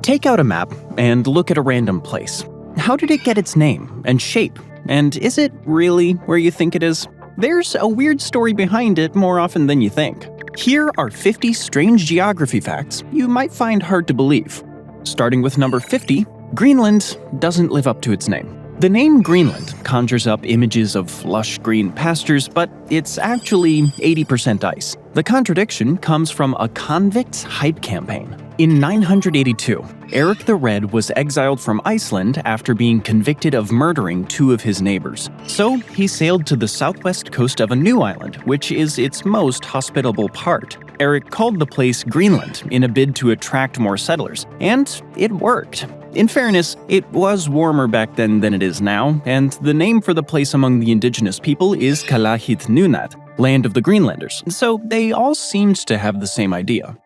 Take out a map and look at a random place. How did it get its name and shape? And is it really where you think it is? There's a weird story behind it more often than you think. Here are 50 strange geography facts you might find hard to believe. Starting with number 50, Greenland doesn't live up to its name. The name Greenland conjures up images of lush green pastures, but it's actually 80% ice. The contradiction comes from a convict's hype campaign. In 982, Eric the Red was exiled from Iceland after being convicted of murdering 2 of his neighbors. So he sailed to the southwest coast of a new island, which is its most hospitable part. Eric called the place Greenland in a bid to attract more settlers, and it worked. In fairness, it was warmer back then than it is now, and the name for the place among the indigenous people is Kalahit Nunat, land of the Greenlanders, so they all seemed to have the same idea.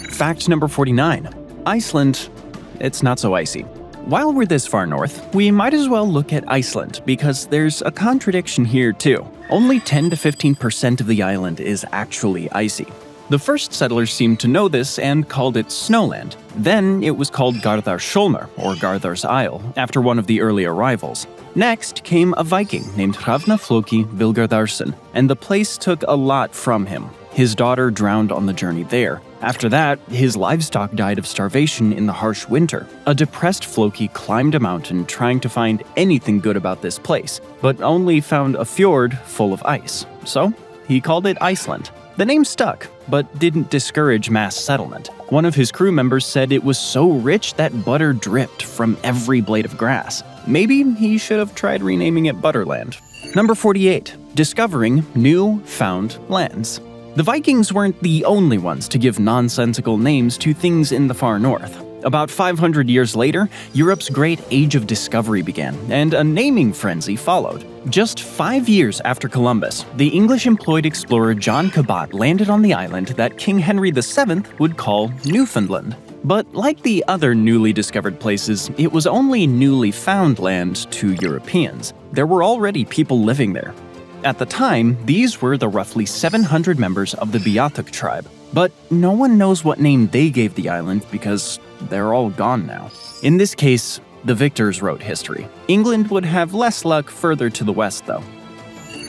Fact number 49. Iceland, it's not so icy. While we're this far north, we might as well look at Iceland because there's a contradiction here too. Only 10 to 15% of the island is actually icy. The first settlers seemed to know this and called it Snowland. Then it was called Garðarsholmur, or Garðar's Isle, after one of the early arrivals. Next came a Viking named Hrafnafloki Vilgarðarsson, and the place took a lot from him. His daughter drowned on the journey there. After that, his livestock died of starvation in the harsh winter. A depressed Floki climbed a mountain trying to find anything good about this place, but only found a fjord full of ice. So he called it Iceland. The name stuck, but didn't discourage mass settlement. One of his crew members said it was so rich that butter dripped from every blade of grass. Maybe he should have tried renaming it Butterland. Number 48. Discovering new found lands. The Vikings weren't the only ones to give nonsensical names to things in the far north. About 500 years later, Europe's Great Age of Discovery began, and a naming frenzy followed. Just 5 years after Columbus, the English-employed explorer John Cabot landed on the island that King Henry VII would call Newfoundland. But like the other newly discovered places, it was only newly found land to Europeans. There were already people living there. At the time, these were the roughly 700 members of the Beothuk tribe. But no one knows what name they gave the island because they're all gone now. In this case, the victors wrote history. England would have less luck further to the west, though.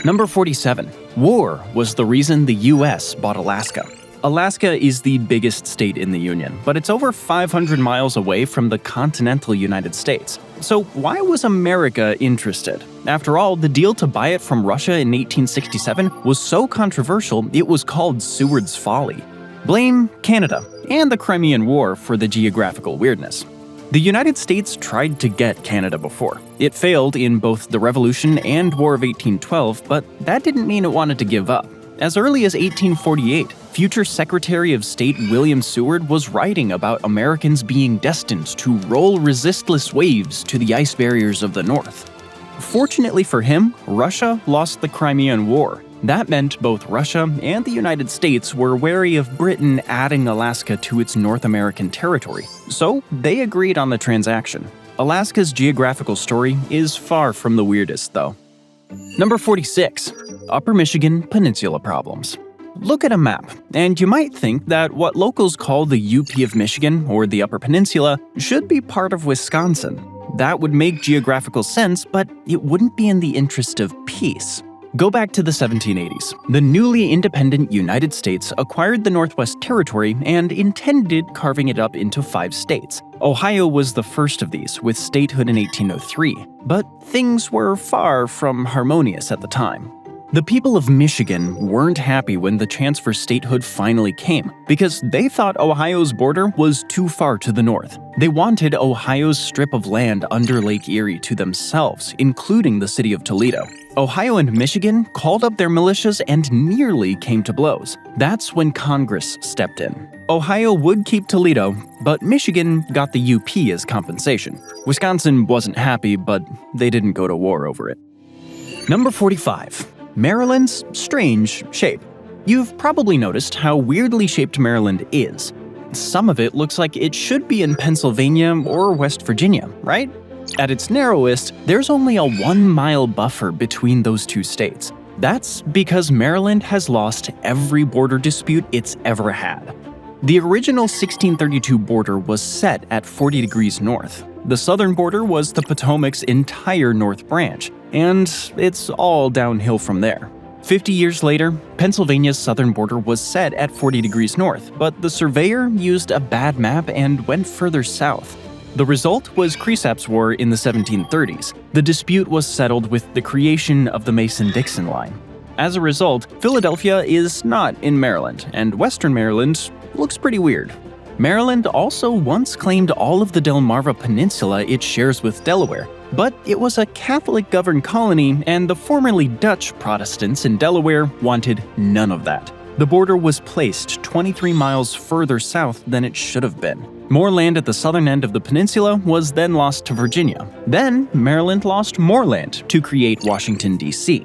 Number 47. War was the reason the US bought Alaska. Alaska is the biggest state in the Union, but it's over 500 miles away from the continental United States. So why was America interested? After all, the deal to buy it from Russia in 1867 was so controversial it was called Seward's Folly. Blame Canada and the Crimean War for the geographical weirdness. The United States tried to get Canada before. It failed in both the Revolution and War of 1812, but that didn't mean it wanted to give up. As early as 1848, future Secretary of State William Seward was writing about Americans being destined to roll resistless waves to the ice barriers of the North. Fortunately for him, Russia lost the Crimean War. That meant both Russia and the United States were wary of Britain adding Alaska to its North American territory, so they agreed on the transaction. Alaska's geographical story is far from the weirdest, though. Number 46. Upper Michigan Peninsula problems. Look at a map, and you might think that what locals call the UP of Michigan, or the Upper Peninsula, should be part of Wisconsin. That would make geographical sense, but it wouldn't be in the interest of peace. Go back to the 1780s. The newly independent United States acquired the Northwest Territory and intended carving it up into 5 states. Ohio was the first of these, with statehood in 1803, but things were far from harmonious at the time. The people of Michigan weren't happy when the chance for statehood finally came, because they thought Ohio's border was too far to the north. They wanted Ohio's strip of land under Lake Erie to themselves, including the city of Toledo. Ohio and Michigan called up their militias and nearly came to blows. That's when Congress stepped in. Ohio would keep Toledo, but Michigan got the UP as compensation. Wisconsin wasn't happy, but they didn't go to war over it. Number 45. Maryland's strange shape. You've probably noticed how weirdly shaped Maryland is. Some of it looks like it should be in Pennsylvania or West Virginia, right? At its narrowest, there's only a 1-mile buffer between those two states. That's because Maryland has lost every border dispute it's ever had. The original 1632 border was set at 40 degrees north. The southern border was the Potomac's entire north branch, and it's all downhill from there. 50 years later, Pennsylvania's southern border was set at 40 degrees north, but the surveyor used a bad map and went further south. The result was Cresaps War in the 1730s. The dispute was settled with the creation of the Mason-Dixon line. As a result, Philadelphia is not in Maryland, and Western Maryland looks pretty weird. Maryland also once claimed all of the Delmarva Peninsula it shares with Delaware, but it was a Catholic-governed colony, and the formerly Dutch Protestants in Delaware wanted none of that. The border was placed 23 miles further south than it should have been. More land at the southern end of the peninsula was then lost to Virginia. Then, Maryland lost more land to create Washington, D.C.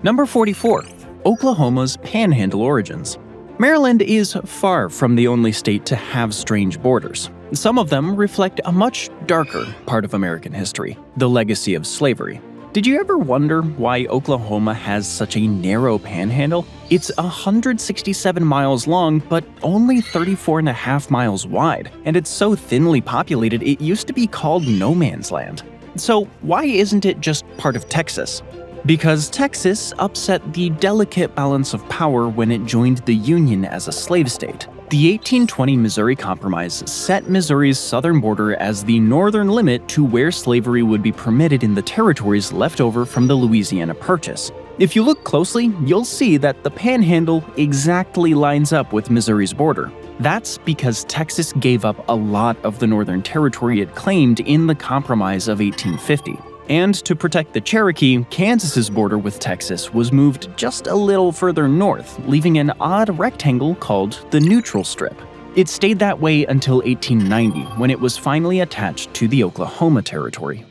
Number 44. Oklahoma's Panhandle origins. Maryland is far from the only state to have strange borders. Some of them reflect a much darker part of American history, the legacy of slavery. Did you ever wonder why Oklahoma has such a narrow panhandle? It's 167 miles long, but only 34.5 miles wide, and it's so thinly populated it used to be called no man's land. So why isn't it just part of Texas? Because Texas upset the delicate balance of power when it joined the Union as a slave state. The 1820 Missouri Compromise set Missouri's southern border as the northern limit to where slavery would be permitted in the territories left over from the Louisiana Purchase. If you look closely, you'll see that the Panhandle exactly lines up with Missouri's border. That's because Texas gave up a lot of the northern territory it claimed in the Compromise of 1850. And to protect the Cherokee, Kansas's border with Texas was moved just a little further north, leaving an odd rectangle called the Neutral Strip. It stayed that way until 1890, when it was finally attached to the Oklahoma Territory.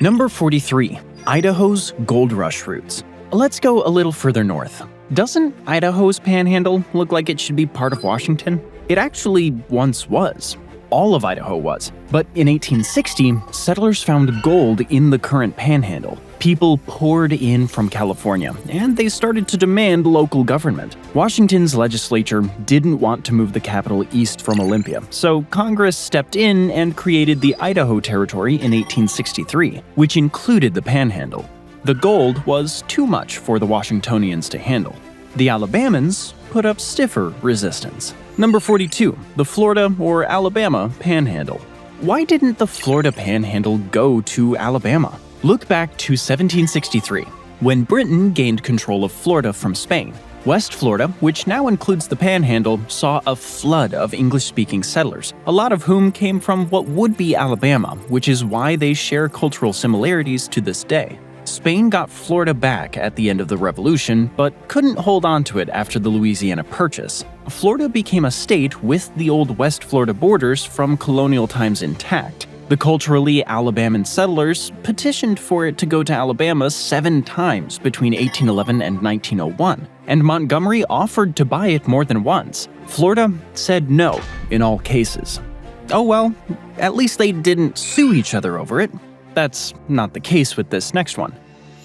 Number 43. Idaho's Gold Rush routes. Let's go a little further north. Doesn't Idaho's panhandle look like it should be part of Washington? It actually once was. All of Idaho was. But in 1860, settlers found gold in the current panhandle. People poured in from California, and they started to demand local government. Washington's legislature didn't want to move the capital east from Olympia, so Congress stepped in and created the Idaho Territory in 1863, which included the panhandle. The gold was too much for the Washingtonians to handle. The Alabamans put up stiffer resistance. Number 42. The Florida or Alabama Panhandle. Why didn't the Florida Panhandle go to Alabama? Look back to 1763, when Britain gained control of Florida from Spain. West Florida, which now includes the Panhandle, saw a flood of English-speaking settlers, a lot of whom came from what would be Alabama, which is why they share cultural similarities to this day. Spain got Florida back at the end of the Revolution, but couldn't hold on to it after the Louisiana Purchase. Florida became a state with the old West Florida borders from colonial times intact. The culturally Alabaman settlers petitioned for it to go to Alabama 7 times between 1811 and 1901, and Montgomery offered to buy it more than once. Florida said no in all cases. Oh well, at least they didn't sue each other over it. That's not the case with this next one.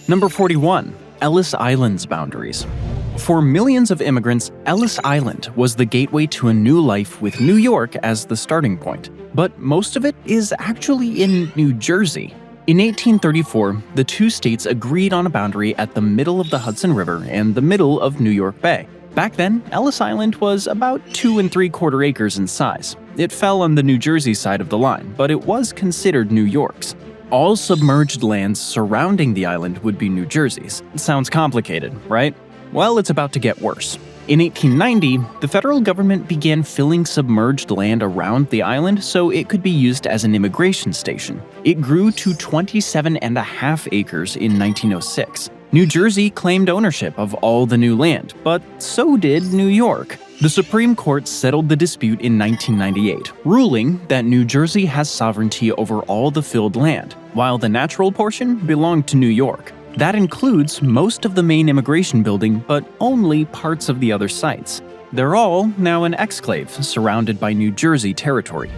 Number 41. Ellis Islands boundaries. For millions of immigrants, Ellis Island was the gateway to a new life with New York as the starting point. But most of it is actually in New Jersey. In 1834, the two states agreed on a boundary at the middle of the Hudson River and the middle of New York Bay. Back then, Ellis Island was about 2 3/4 acres in size. It fell on the New Jersey side of the line, but it was considered New York's. All submerged lands surrounding the island would be New Jersey's. Sounds complicated, right? Well, it's about to get worse. In 1890, the federal government began filling submerged land around the island so it could be used as an immigration station. It grew to 27.5 acres in 1906. New Jersey claimed ownership of all the new land, but so did New York. The Supreme Court settled the dispute in 1998, ruling that New Jersey has sovereignty over all the filled land, while the natural portion belonged to New York. That includes most of the main immigration building, but only parts of the other sites. They're all now an exclave surrounded by New Jersey territory.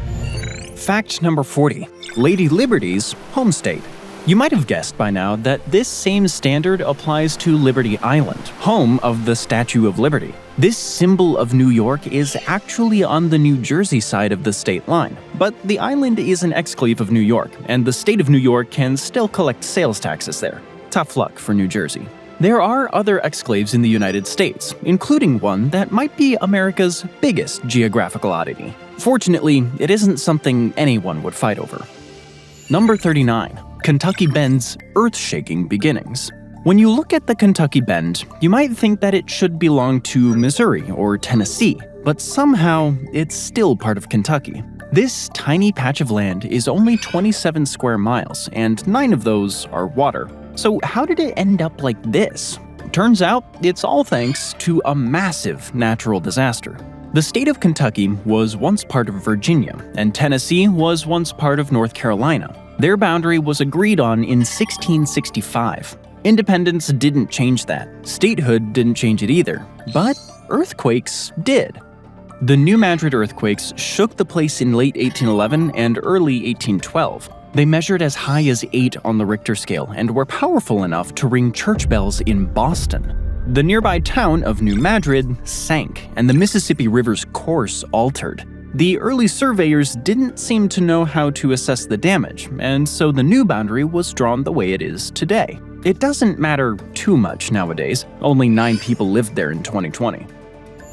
Fact number 40. Lady Liberty's home state. You might have guessed by now that this same standard applies to Liberty Island, home of the Statue of Liberty. This symbol of New York is actually on the New Jersey side of the state line, but the island is an exclave of New York, and the state of New York can still collect sales taxes there. Tough luck for New Jersey. There are other exclaves in the United States, including one that might be America's biggest geographical oddity. Fortunately, it isn't something anyone would fight over. Number 39. Kentucky Bend's earth-shaking beginnings. When you look at the Kentucky Bend, you might think that it should belong to Missouri or Tennessee, but somehow it's still part of Kentucky. This tiny patch of land is only 27 square miles, and 9 of those are water. So how did it end up like this? Turns out it's all thanks to a massive natural disaster. The state of Kentucky was once part of Virginia, and Tennessee was once part of North Carolina. Their boundary was agreed on in 1665. Independence didn't change that. Statehood didn't change it either. But earthquakes did. The New Madrid earthquakes shook the place in late 1811 and early 1812. They measured as high as 8 on the Richter scale and were powerful enough to ring church bells in Boston. The nearby town of New Madrid sank, and the Mississippi River's course altered. The early surveyors didn't seem to know how to assess the damage, and so the new boundary was drawn the way it is today. It doesn't matter too much nowadays. Only 9 people lived there in 2020.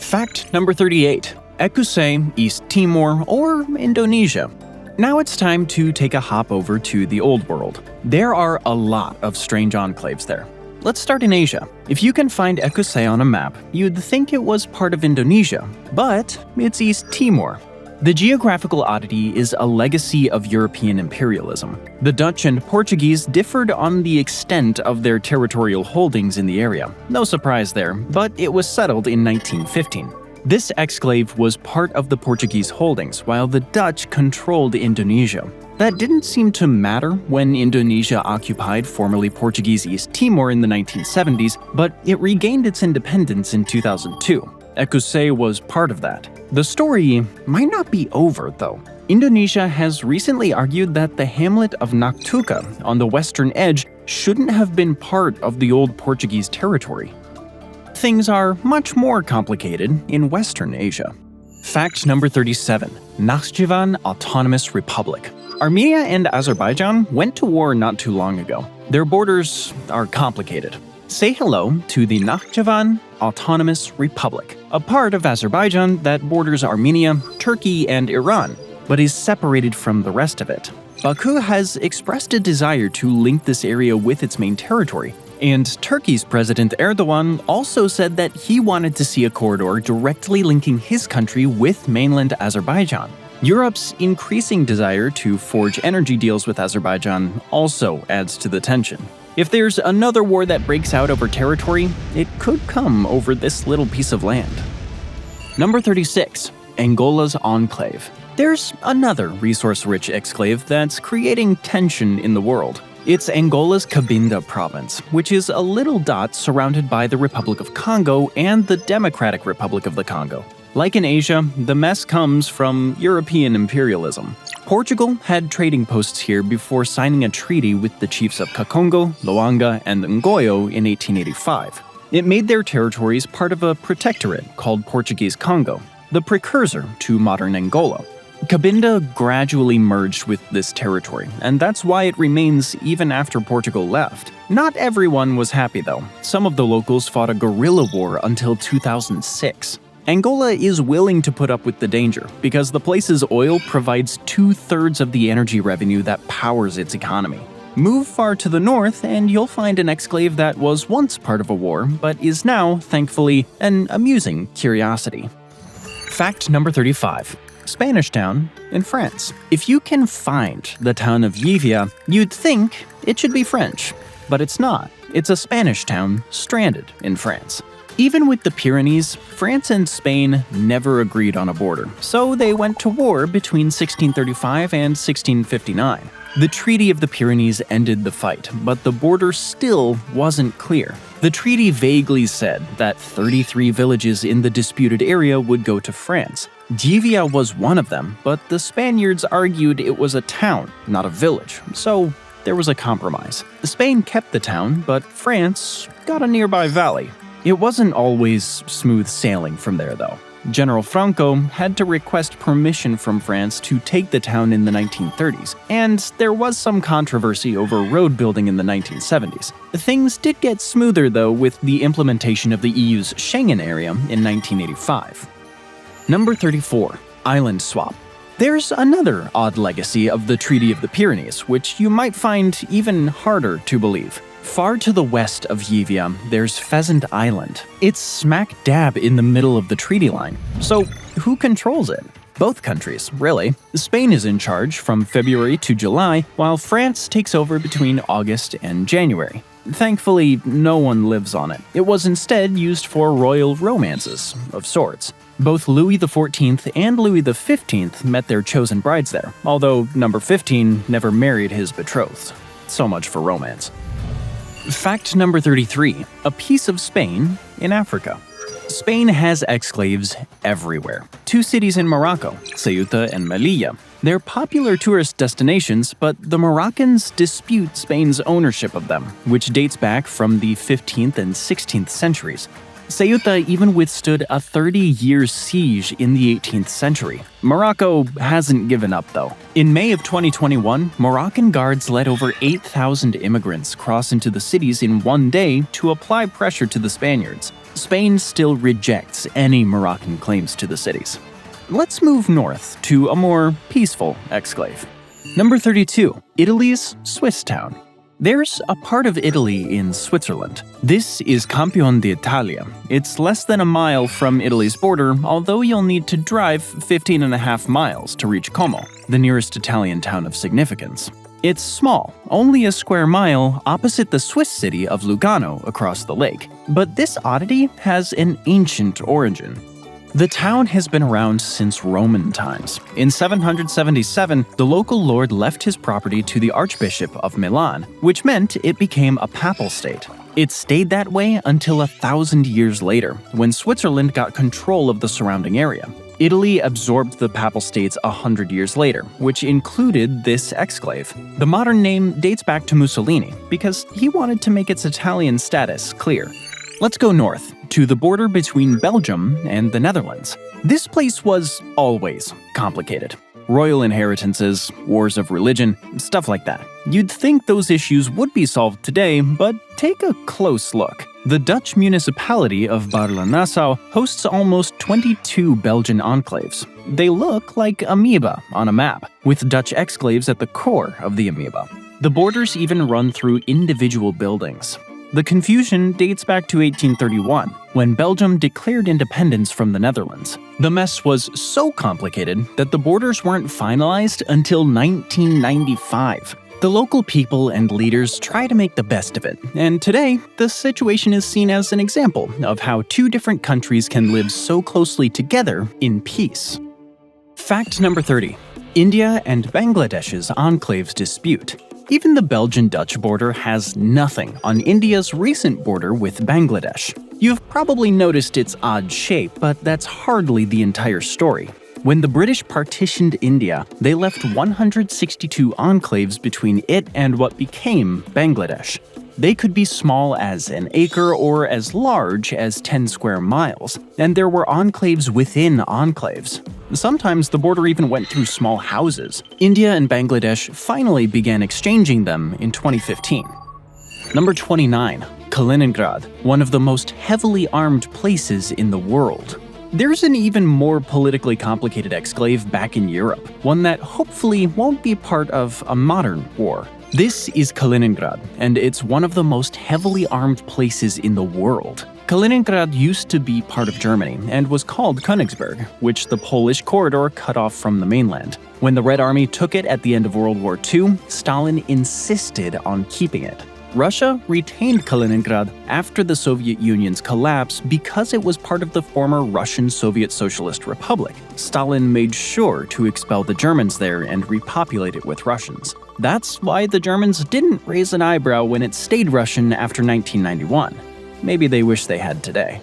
Fact number 38. Ekusei, East Timor, or Indonesia. Now it's time to take a hop over to the Old World. There are a lot of strange enclaves there. Let's start in Asia. If you can find Ekusei on a map, you'd think it was part of Indonesia, but it's East Timor. The geographical oddity is a legacy of European imperialism. The Dutch and Portuguese differed on the extent of their territorial holdings in the area. No surprise there, but it was settled in 1915. This exclave was part of the Portuguese holdings, while the Dutch controlled Indonesia. That didn't seem to matter when Indonesia occupied formerly Portuguese East Timor in the 1970s, but it regained its independence in 2002. Ekusei was part of that. The story might not be over, though. Indonesia has recently argued that the hamlet of Naktuka on the western edge shouldn't have been part of the old Portuguese territory. Things are much more complicated in Western Asia. Fact number 37. Nakhchivan Autonomous Republic. Armenia and Azerbaijan went to war not too long ago. Their borders are complicated. Say hello to the Nakhchivan Autonomous Republic, a part of Azerbaijan that borders Armenia, Turkey, and Iran, but is separated from the rest of it. Baku has expressed a desire to link this area with its main territory, and Turkey's President Erdogan also said that he wanted to see a corridor directly linking his country with mainland Azerbaijan. Europe's increasing desire to forge energy deals with Azerbaijan also adds to the tension. If there's another war that breaks out over territory, it could come over this little piece of land. Number 36. Angolas Enclave. There's another resource-rich exclave that's creating tension in the world. It's Angola's Cabinda province, which is a little dot surrounded by the Republic of Congo and the Democratic Republic of the Congo. Like in Asia, the mess comes from European imperialism. Portugal had trading posts here before signing a treaty with the chiefs of Kakongo, Loanga, and Ngoyo in 1885. It made their territories part of a protectorate called Portuguese Congo, the precursor to modern Angola. Cabinda gradually merged with this territory, and that's why it remains even after Portugal left. Not everyone was happy though. Some of the locals fought a guerrilla war until 2006. Angola is willing to put up with the danger because the place's oil provides 2/3 of the energy revenue that powers its economy. Move far to the north and you'll find an exclave that was once part of a war, but is now, thankfully, an amusing curiosity. Fact number 35. Spanish town in France. If you can find the town of Juriah, you'd think it should be French, but it's not. It's a Spanish town stranded in France. Even with the Pyrenees, France and Spain never agreed on a border, so they went to war between 1635 and 1659. The Treaty of the Pyrenees ended the fight, but the border still wasn't clear. The treaty vaguely said that 33 villages in the disputed area would go to France. Juriah was one of them, but the Spaniards argued it was a town, not a village, so there was a compromise. Spain kept the town, but France got a nearby valley. It wasn't always smooth sailing from there, though. General Franco had to request permission from France to take the town in the 1930s, and there was some controversy over road building in the 1970s. Things did get smoother, though, with the implementation of the EU's Schengen area in 1985. Number 34. Island swap. There's another odd legacy of the Treaty of the Pyrenees, which you might find even harder to believe. Far to the west of Yvia, there's Pheasant Island. It's smack dab in the middle of the treaty line. So, who controls it? Both countries, really. Spain is in charge from February to July, while France takes over between August and January. Thankfully, no one lives on it. It was instead used for royal romances, of sorts. Both Louis XIV and Louis XV met their chosen brides there, although number 15 never married his betrothed. So much for romance. Fact number 33. A piece of Spain in Africa. Spain has exclaves everywhere. 2 cities in Morocco, Ceuta and Malia. They're popular tourist destinations, but the Moroccans dispute Spain's ownership of them, which dates back from the 15th and 16th centuries. Ceuta even withstood a 30-year siege in the 18th century. Morocco hasn't given up, though. In May of 2021, Moroccan guards let over 8,000 immigrants cross into the cities in one day to apply pressure to the Spaniards. Spain still rejects any Moroccan claims to the cities. Let's move north to a more peaceful exclave. Number 32. Italy's Swiss town. There's a part of Italy in Switzerland. This is Campione d'Italia. It's less than a mile from Italy's border, although you'll need to drive 15.5 miles to reach Como, the nearest Italian town of significance. It's small, only a square mile opposite the Swiss city of Lugano across the lake. But this oddity has an ancient origin. The town has been around since Roman times. In 777, the local lord left his property to the Archbishop of Milan, which meant it became a papal state. It stayed that way until 1,000 years later, when Switzerland got control of the surrounding area. Italy absorbed the papal states 100 years later, which included this exclave. The modern name dates back to Mussolini, because he wanted to make its Italian status clear. Let's go north, to the border between Belgium and the Netherlands. This place was always complicated. Royal inheritances, wars of religion, stuff like that. You'd think those issues would be solved today, but take a close look. The Dutch municipality of Baarle-Nassau hosts almost 22 Belgian enclaves. They look like amoeba on a map, with Dutch exclaves at the core of the amoeba. The borders even run through individual buildings. The confusion dates back to 1831, when Belgium declared independence from the Netherlands. The mess was so complicated that the borders weren't finalized until 1995. The local people and leaders try to make the best of it, and today, the situation is seen as an example of how 2 different countries can live so closely together in peace. Fact number 30. India and Bangladesh's enclaves dispute. Even the Belgian-Dutch border has nothing on India's recent border with Bangladesh. You've probably noticed its odd shape, but that's hardly the entire story. When the British partitioned India, they left 162 enclaves between it and what became Bangladesh. They could be small as an acre or as large as 10 square miles, and there were enclaves within enclaves. Sometimes the border even went through small houses. India and Bangladesh finally began exchanging them in 2015. Number 29. Kolinrad, one of the most heavily armed places in the world. There's an even more politically complicated exclave back in Europe, one that hopefully won't be part of a modern war. This is Kaliningrad, and it's one of the most heavily armed places in the world. Kaliningrad used to be part of Germany and was called Königsberg, which the Polish corridor cut off from the mainland. When the Red Army took it at the end of World War II, Stalin insisted on keeping it. Russia retained Kaliningrad after the Soviet Union's collapse because it was part of the former Russian Soviet Socialist Republic. Stalin made sure to expel the Germans there and repopulate it with Russians. That's why the Germans didn't raise an eyebrow when it stayed Russian after 1991. Maybe they wish they had today.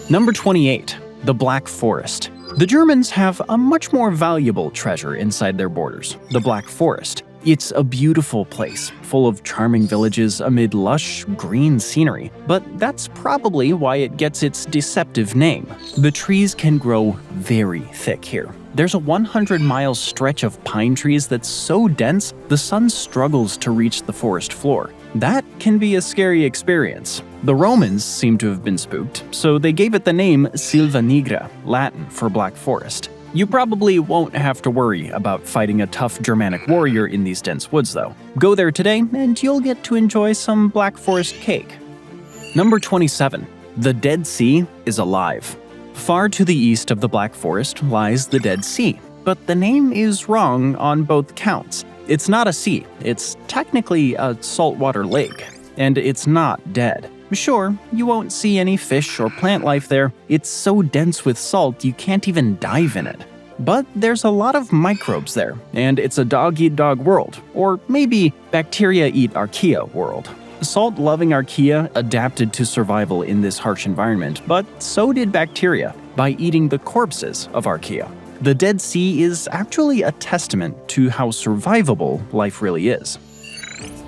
Number 28. The Black Forest. The Germans have a much more valuable treasure inside their borders, the Black Forest. It's a beautiful place, full of charming villages amid lush, green scenery, but that's probably why it gets its deceptive name. The trees can grow very thick here. There's a 100-mile stretch of pine trees that's so dense, the sun struggles to reach the forest floor. That can be a scary experience. The Romans seem to have been spooked, so they gave it the name Silva Nigra, Latin for Black Forest. You probably won't have to worry about fighting a tough Germanic warrior in these dense woods, though. Go there today, and you'll get to enjoy some Black Forest cake. Number 27. The Dead Sea is alive. Far to the east of the Black Forest lies the Dead Sea, but the name is wrong on both counts. It's not a sea, it's technically a saltwater lake, and it's not dead. Sure, you won't see any fish or plant life there. It's so dense with salt you can't even dive in it. But there's a lot of microbes there, and it's a dog-eat-dog world, or maybe bacteria-eat archaea world. Salt-loving archaea adapted to survival in this harsh environment, but so did bacteria by eating the corpses of archaea. The Dead Sea is actually a testament to how survivable life really is.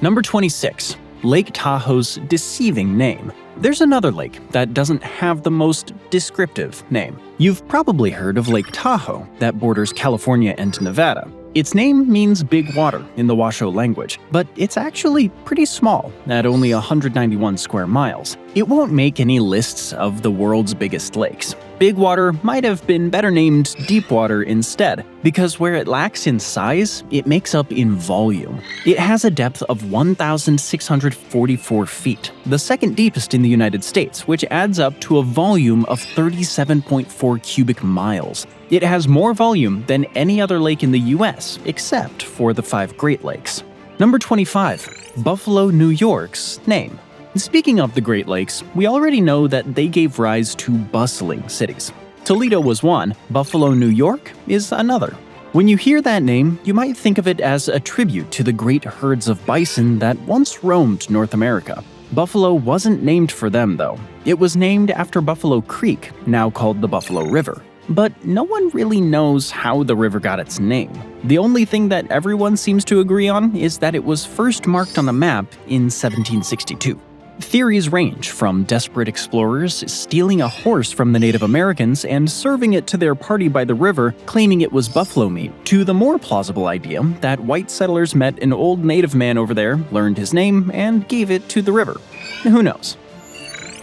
Number 26. Lake Tahoe's deceiving name. There's another lake that doesn't have the most descriptive name. You've probably heard of Lake Tahoe, that borders California and Nevada. Its name means big water in the Washoe language, but it's actually pretty small, at only 191 square miles. It won't make any lists of the world's biggest lakes. Big water might have been better named deep water instead, because where it lacks in size, it makes up in volume. It has a depth of 1,644 feet, the second deepest in the United States, which adds up to a volume of 37.4 cubic miles. It has more volume than any other lake in the US, except for the 5 Great Lakes. Number 25. Buffalo, New York's name. Speaking of the Great Lakes, we already know that they gave rise to bustling cities. Toledo was one, Buffalo, New York is another. When you hear that name, you might think of it as a tribute to the great herds of bison that once roamed North America. Buffalo wasn't named for them, though. It was named after Buffalo Creek, now called the Buffalo River. But no one really knows how the river got its name. The only thing that everyone seems to agree on is that it was first marked on a map in 1762. Theories range from desperate explorers stealing a horse from the Native Americans and serving it to their party by the river, claiming it was buffalo meat, to the more plausible idea that white settlers met an old native man over there, learned his name, and gave it to the river. Who knows?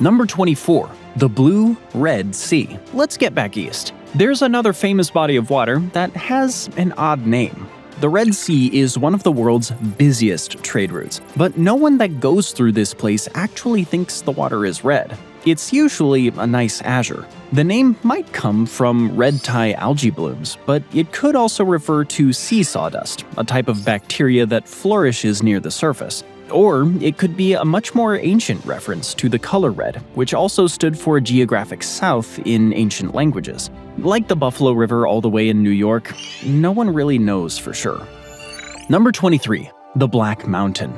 Number 24. The Blue Red Sea. Let's get back east. There's another famous body of water that has an odd name. The Red Sea is one of the world's busiest trade routes, but no one that goes through this place actually thinks the water is red. It's usually a nice azure. The name might come from red tie algae blooms, but it could also refer to sea sawdust, a type of bacteria that flourishes near the surface. Or it could be a much more ancient reference to the color red, which also stood for geographic south in ancient languages. Like the Buffalo River all the way in New York, no one really knows for sure. Number 23. The Black Mountain.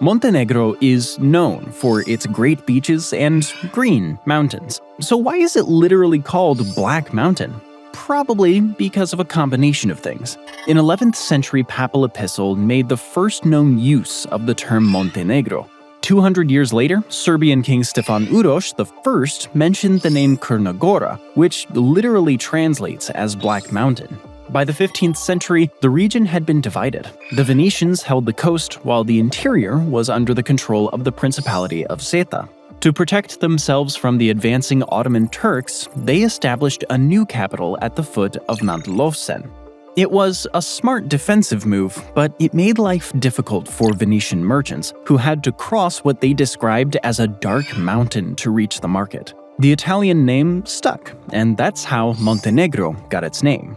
Montenegro is known for its great beaches and green mountains. So why is it literally called Black Mountain? Probably because of a combination of things. An 11th century papal epistle made the first known use of the term Montenegro. 200 years later, Serbian King Stefan Uroš I mentioned the name Crna Gora, which literally translates as Black Mountain. By the 15th century, the region had been divided. The Venetians held the coast, while the interior was under the control of the Principality of Seta. To protect themselves from the advancing Ottoman Turks, they established a new capital at the foot of Mount Lovsen. It was a smart defensive move, but it made life difficult for Venetian merchants, who had to cross what they described as a dark mountain to reach the market. The Italian name stuck, and that's how Montenegro got its name.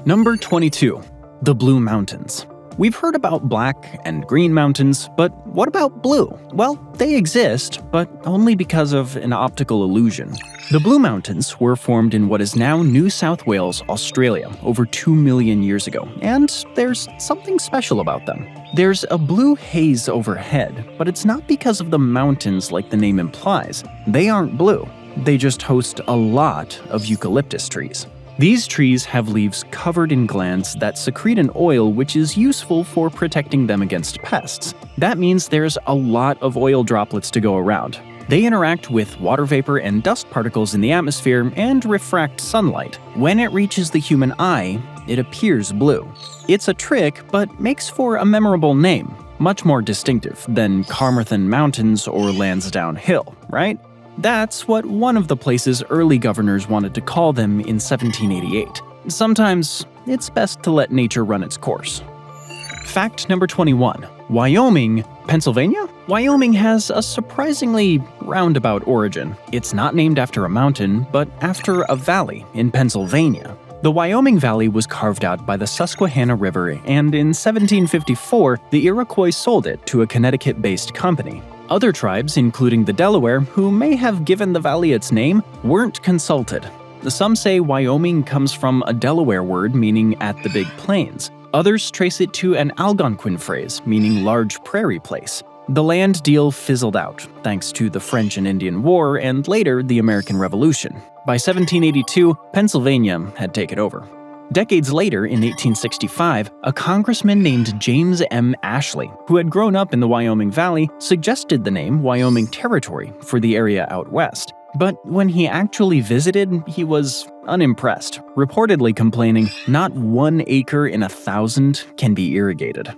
Number 22. The Blue Mountains. We've heard about black and green mountains, but what about blue? Well, they exist, but only because of an optical illusion. The Blue Mountains were formed in what is now New South Wales, Australia, over 2 million years ago, and there's something special about them. There's a blue haze overhead, but it's not because of the mountains like the name implies. They aren't blue. They just host a lot of eucalyptus trees. These trees have leaves covered in glands that secrete an oil which is useful for protecting them against pests. That means there's a lot of oil droplets to go around. They interact with water vapor and dust particles in the atmosphere and refract sunlight. When it reaches the human eye, it appears blue. It's a trick, but makes for a memorable name, much more distinctive than Carmarthen Mountains or Lansdowne Hill, right? That's what one of the place's early governors wanted to call them in 1788. Sometimes, it's best to let nature run its course. Fact number 21. Wyoming, Pennsylvania? Wyoming has a surprisingly roundabout origin. It's not named after a mountain, but after a valley in Pennsylvania. The Wyoming Valley was carved out by the Susquehanna River, and in 1754, the Iroquois sold it to a Connecticut-based company. Other tribes, including the Delaware, who may have given the valley its name, weren't consulted. Some say Wyoming comes from a Delaware word meaning at the Big Plains. Others trace it to an Algonquin phrase meaning large prairie place. The land deal fizzled out, thanks to the French and Indian War and later the American Revolution. By 1782, Pennsylvania had taken over. Decades later, in 1865, a congressman named James M. Ashley, who had grown up in the Wyoming Valley, suggested the name Wyoming Territory for the area out west. But when he actually visited, he was unimpressed, reportedly complaining, "Not 1 acre in 1,000 can be irrigated."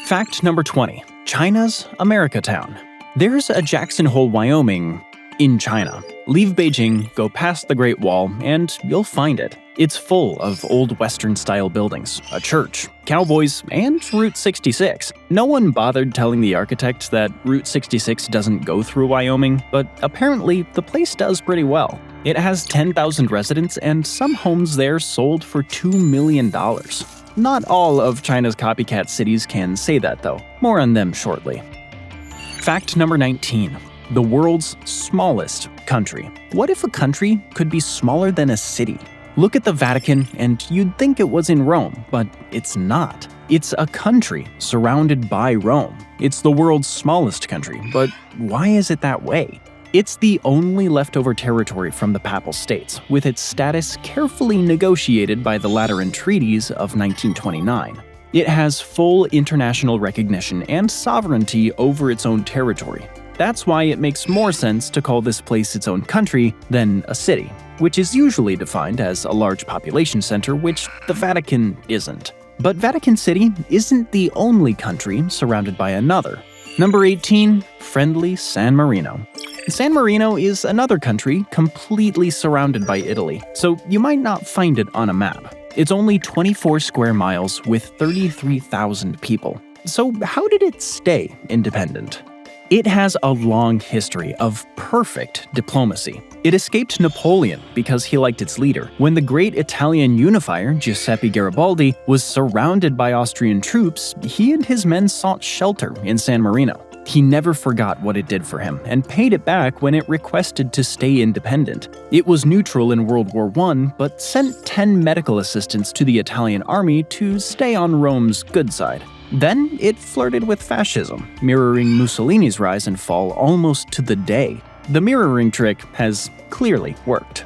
Fact number 20. China's America Town. There's a Jackson Hole, Wyoming, in China. Leave Beijing, go past the Great Wall, and you'll find it. It's full of old Western-style buildings, a church, cowboys, and Route 66. No one bothered telling the architect that Route 66 doesn't go through Wyoming, but apparently the place does pretty well. It has 10,000 residents, and some homes there sold for $2 million. Not all of China's copycat cities can say that, though. More on them shortly. Fact number 19. The world's smallest country. What if a country could be smaller than a city? Look at the Vatican, and you'd think it was in Rome, but it's not. It's a country surrounded by Rome. It's the world's smallest country, but why is it that way? It's the only leftover territory from the Papal States, with its status carefully negotiated by the Lateran Treaties of 1929. It has full international recognition and sovereignty over its own territory. That's why it makes more sense to call this place its own country than a city, which is usually defined as a large population center, which the Vatican isn't. But Vatican City isn't the only country surrounded by another. Number 18, friendly San Marino. San Marino is another country completely surrounded by Italy, so you might not find it on a map. It's only 24 square miles with 33,000 people. So how did it stay independent? It has a long history of perfect diplomacy. It escaped Napoleon because he liked its leader. When the great Italian unifier, Giuseppe Garibaldi, was surrounded by Austrian troops, he and his men sought shelter in San Marino. He never forgot what it did for him and paid it back when it requested to stay independent. It was neutral in World War I, but sent 10 medical assistants to the Italian army to stay on Rome's good side. Then it flirted with fascism, mirroring Mussolini's rise and fall almost to the day. The mirroring trick has clearly worked.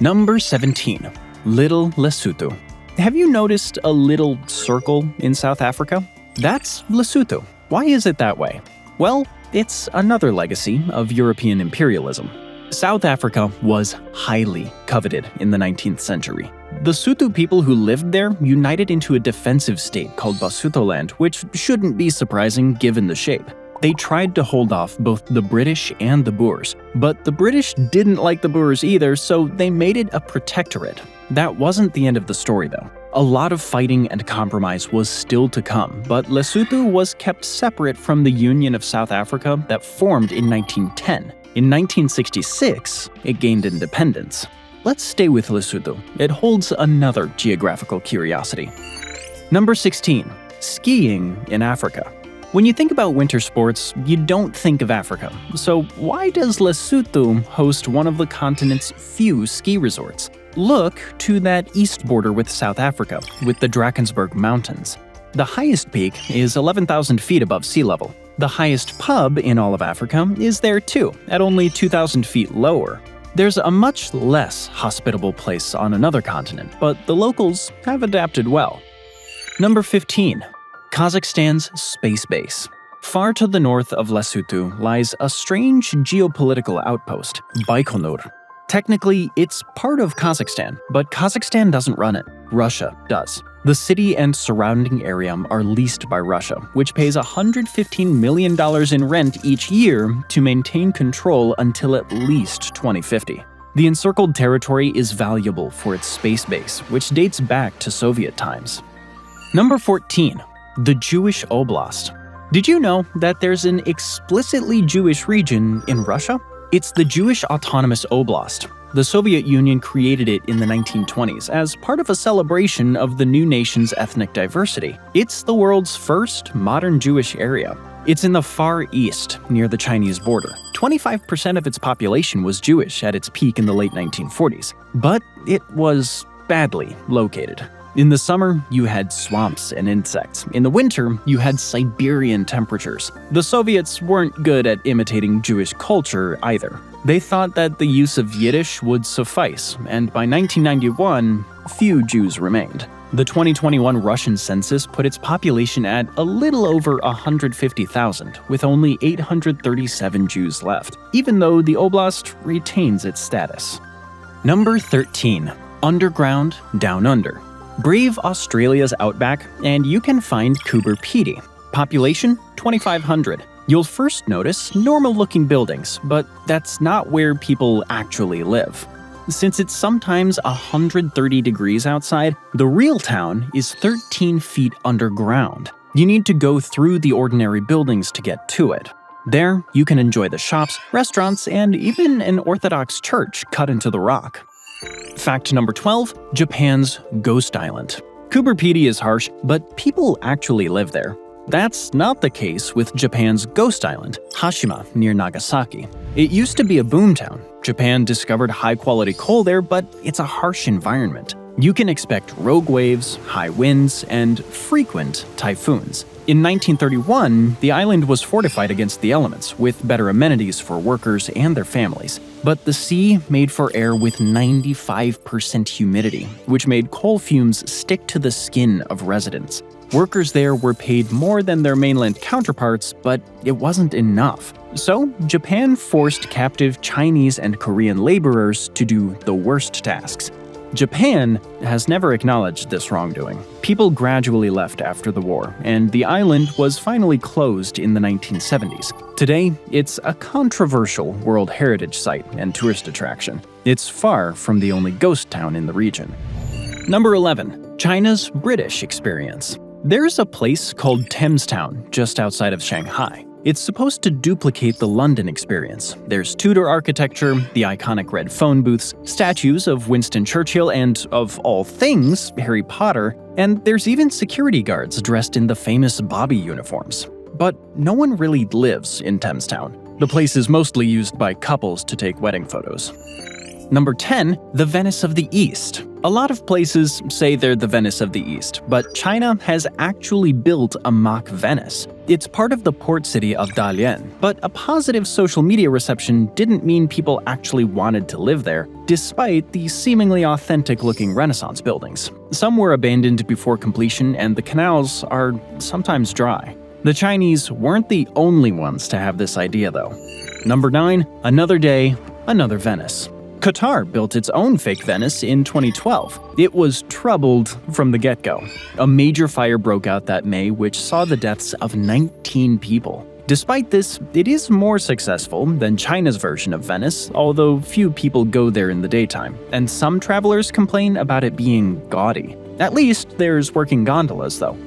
Number 17. Little Lesotho. Have you noticed a little circle in South Africa? That's Lesotho. Why is it that way? Well, it's another legacy of European imperialism. South Africa was highly coveted in the 19th century. The Sotho people who lived there united into a defensive state called Basutoland, which shouldn't be surprising given the shape. They tried to hold off both the British and the Boers, but the British didn't like the Boers either, so they made it a protectorate. That wasn't the end of the story, though. A lot of fighting and compromise was still to come, but Lesotho was kept separate from the Union of South Africa that formed in 1910. In 1966, it gained independence. Let's stay with Lesotho. It holds another geographical curiosity. Number 16. Skiing in Africa. When you think about winter sports, you don't think of Africa. So why does Lesotho host one of the continent's few ski resorts? Look to that east border with South Africa, with the Drakensberg Mountains. The highest peak is 11,000 feet above sea level. The highest pub in all of Africa is there too, at only 2,000 feet lower. There's a much less hospitable place on another continent, but the locals have adapted well. Number 15. Kazakhstan's space base. Far to the north of Lesotho lies a strange geopolitical outpost, Baikonur. Technically, it's part of Kazakhstan, but Kazakhstan doesn't run it. Russia does. The city and surrounding area are leased by Russia, which pays $115 million in rent each year to maintain control until at least 2050. The encircled territory is valuable for its space base, which dates back to Soviet times. Number 14. The Jewish Oblast. Did you know that there's an explicitly Jewish region in Russia? It's the Jewish Autonomous Oblast. The Soviet Union created it in the 1920s as part of a celebration of the new nation's ethnic diversity. It's the world's first modern Jewish area. It's in the Far East, near the Chinese border. 25% of its population was Jewish at its peak in the late 1940s, but it was badly located. In the summer, you had swamps and insects. In the winter, you had Siberian temperatures. The Soviets weren't good at imitating Jewish culture either. They thought that the use of Yiddish would suffice, and by 1991, few Jews remained. The 2021 Russian census put its population at a little over 150,000, with only 837 Jews left, even though the oblast retains its status. Number 13. Underground Down Under. Brave Australia's outback, and you can find Coober Pedy. Population 2,500. You'll first notice normal-looking buildings, but that's not where people actually live. Since it's sometimes 130 degrees outside, the real town is 13 feet underground. You need to go through the ordinary buildings to get to it. There, you can enjoy the shops, restaurants, and even an Orthodox church cut into the rock. Fact number 12, Japan's Ghost Island. Coober Pedy is harsh, but people actually live there. That's not the case with Japan's Ghost Island, Hashima, near Nagasaki. It used to be a boomtown. Japan discovered high-quality coal there, but it's a harsh environment. You can expect rogue waves, high winds, and frequent typhoons. In 1931, the island was fortified against the elements, with better amenities for workers and their families. But the sea made for air with 95% humidity, which made coal fumes stick to the skin of residents. Workers there were paid more than their mainland counterparts, but it wasn't enough. So, Japan forced captive Chinese and Korean laborers to do the worst tasks. Japan has never acknowledged this wrongdoing. People gradually left after the war, and the island was finally closed in the 1970s. Today, it's a controversial World Heritage Site and tourist attraction. It's far from the only ghost town in the region. Number 11. China's British experience. There's a place called Temptown just outside of Shanghai. It's supposed to duplicate the London experience. There's Tudor architecture, the iconic red phone booths, statues of Winston Churchill and, of all things, Harry Potter, and there's even security guards dressed in the famous Bobby uniforms. But no one really lives in Temptown. The place is mostly used by couples to take wedding photos. Number 10. The Venice of the East. A lot of places say they're the Venice of the East, but China has actually built a mock Venice. It's part of the port city of Dalian, but a positive social media reception didn't mean people actually wanted to live there, despite the seemingly authentic-looking Renaissance buildings. Some were abandoned before completion, and the canals are sometimes dry. The Chinese weren't the only ones to have this idea, though. Number 9. Another day, another Venice. Qatar built its own fake Venice in 2012. It was troubled from the get-go. A major fire broke out that May, which saw the deaths of 19 people. Despite this, it is more successful than China's version of Venice, although few people go there in the daytime, and some travelers complain about it being gaudy. At least there's working gondolas, though.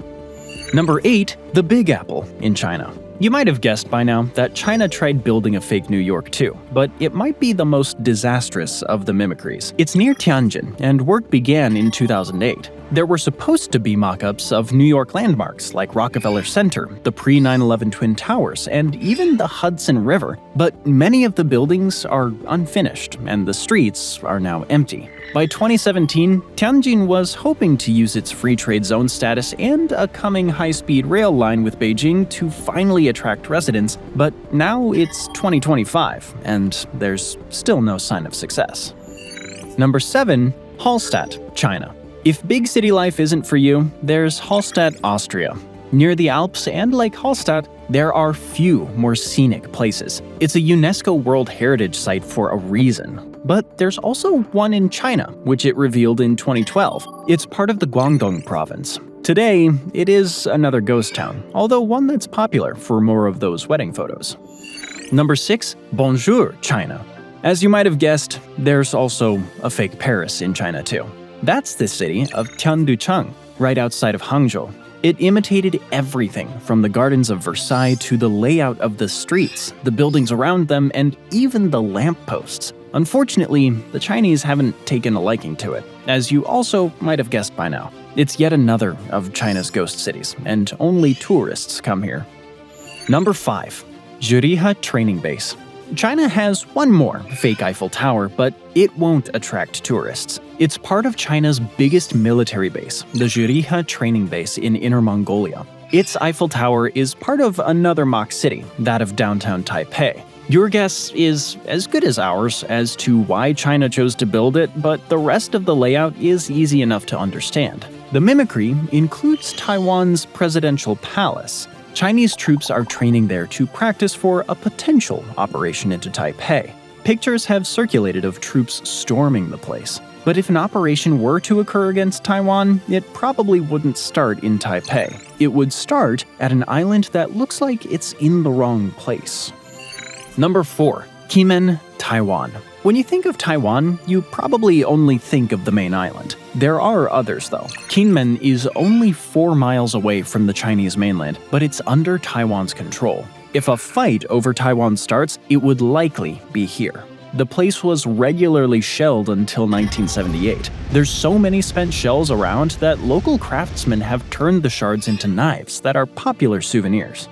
Number 8. The Big Apple in China. You might have guessed by now that China tried building a fake New York too, but it might be the most disastrous of the mimicries. It's near Tianjin, and work began in 2008. There were supposed to be mock-ups of New York landmarks like Rockefeller Center, the pre-9/11 Twin Towers, and even the Hudson River, but many of the buildings are unfinished and the streets are now empty. By 2017, Tianjin was hoping to use its free trade zone status and a coming high-speed rail line with Beijing to finally attract residents, but now it's 2025, and there's still no sign of success. Number 7. Holstat China. If big city life isn't for you, there's Holstat, Austria. Near the Alps and Lake Holstat, there are few more scenic places. It's a UNESCO World Heritage Site for a reason. But there's also one in China, which it revealed in 2012. It's part of the Guangdong province. Today, it is another ghost town, although one that's popular for more of those wedding photos. Number 6. Bonjour China. As you might have guessed, there's also a fake Paris in China too. That's the city of Tianducheng, right outside of Hangzhou. It imitated everything from the gardens of Versailles to the layout of the streets, the buildings around them, and even the lampposts. Unfortunately, the Chinese haven't taken a liking to it, as you also might have guessed by now. It's yet another of China's ghost cities, and only tourists come here. Number 5. Juriah Training Base. China has one more fake Eiffel Tower, but it won't attract tourists. It's part of China's biggest military base, the Juriah Training Base in Inner Mongolia. Its Eiffel Tower is part of another mock city, that of downtown Taipei. Your guess is as good as ours as to why China chose to build it, but the rest of the layout is easy enough to understand. The mimicry includes Taiwan's presidential palace. Chinese troops are training there to practice for a potential operation into Taipei. Pictures have circulated of troops storming the place. But if an operation were to occur against Taiwan, it probably wouldn't start in Taipei. It would start at an island that looks like it's in the wrong place. Number 4. Kinmen, Taiwan. When you think of Taiwan, you probably only think of the main island. There are others though. Kinmen is only 4 miles away from the Chinese mainland, but it's under Taiwan's control. If a fight over Taiwan starts, it would likely be here. The place was regularly shelled until 1978. There's so many spent shells around that local craftsmen have turned the shards into knives that are popular souvenirs.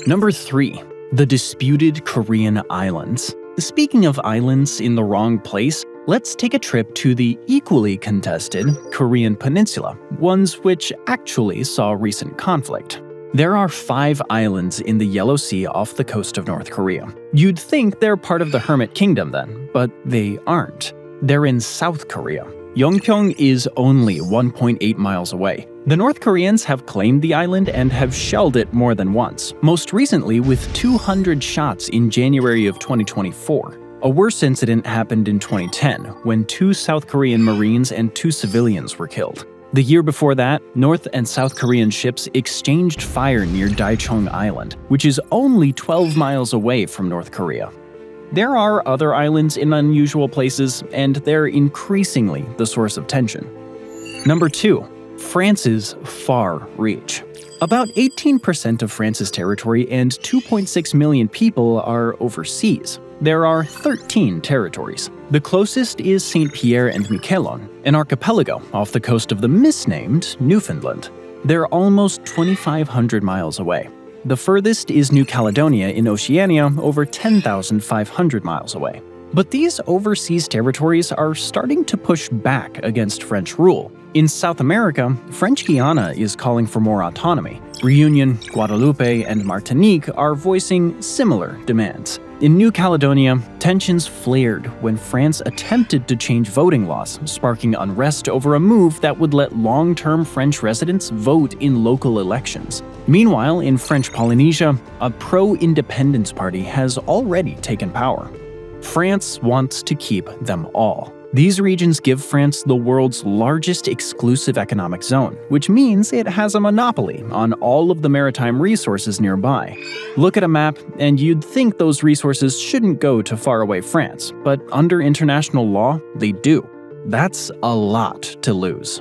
Number 3. The disputed Korean Islands. Speaking of islands in the wrong place, let's take a trip to the equally contested Korean Peninsula, ones which actually saw recent conflict. There are 5 islands in the Yellow Sea off the coast of North Korea. You'd think they're part of the Hermit Kingdom then, but they aren't. They're in South Korea. Yongpyong is only 1.8 miles away. The North Koreans have claimed the island and have shelled it more than once, most recently with 200 shots in January of 2024. A worse incident happened in 2010, when 2 South Korean Marines and 2 civilians were killed. The year before that, North and South Korean ships exchanged fire near Daecheong Island, which is only 12 miles away from North Korea. There are other islands in unusual places, and they're increasingly the source of tension. Number 2. France's far reach. About 18% of France's territory and 2.6 million people are overseas. There are 13 territories. The closest is St. Pierre and Miquelon, an archipelago off the coast of the misnamed Newfoundland. They're almost 2,500 miles away. The furthest is New Caledonia in Oceania, over 10,500 miles away. But these overseas territories are starting to push back against French rule. In South America, French Guiana is calling for more autonomy. Reunion, Guadeloupe, and Martinique are voicing similar demands. In New Caledonia, tensions flared when France attempted to change voting laws, sparking unrest over a move that would let long-term French residents vote in local elections. Meanwhile, in French Polynesia, a pro-independence party has already taken power. France wants to keep them all. These regions give France the world's largest exclusive economic zone, which means it has a monopoly on all of the maritime resources nearby. Look at a map, and you'd think those resources shouldn't go to faraway France, but under international law, they do. That's a lot to lose.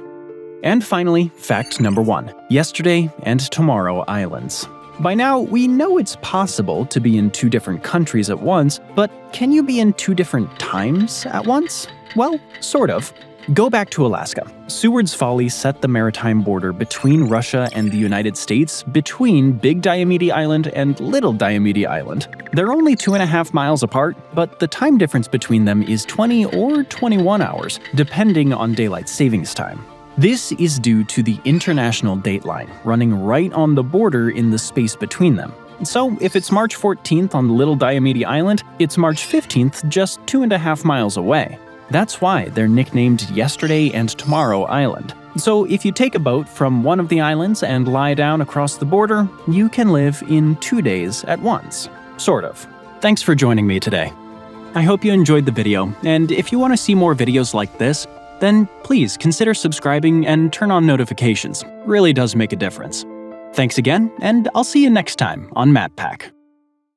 And finally, fact number 1, yesterday and tomorrow islands. By now, we know it's possible to be in 2 different countries at once, but can you be in 2 different times at once? Well, sort of. Go back to Alaska. Seward's Folly set the maritime border between Russia and the United States between Big Diomede Island and Little Diomede Island. They're only 2.5 miles apart, but the time difference between them is 20 or 21 hours, depending on daylight savings time. This is due to the international dateline running right on the border in the space between them. So if it's March 14th on Little Diomede Island, it's March 15th just 2.5 miles away. That's why they're nicknamed Yesterday and Tomorrow Island. So if you take a boat from one of the islands and lie down across the border, you can live in 2 days at once. Sort of. Thanks for joining me today. I hope you enjoyed the video, and if you want to see more videos like this, then please consider subscribing and turn on notifications. Really does make a difference. Thanks again, and I'll see you next time on MapPack.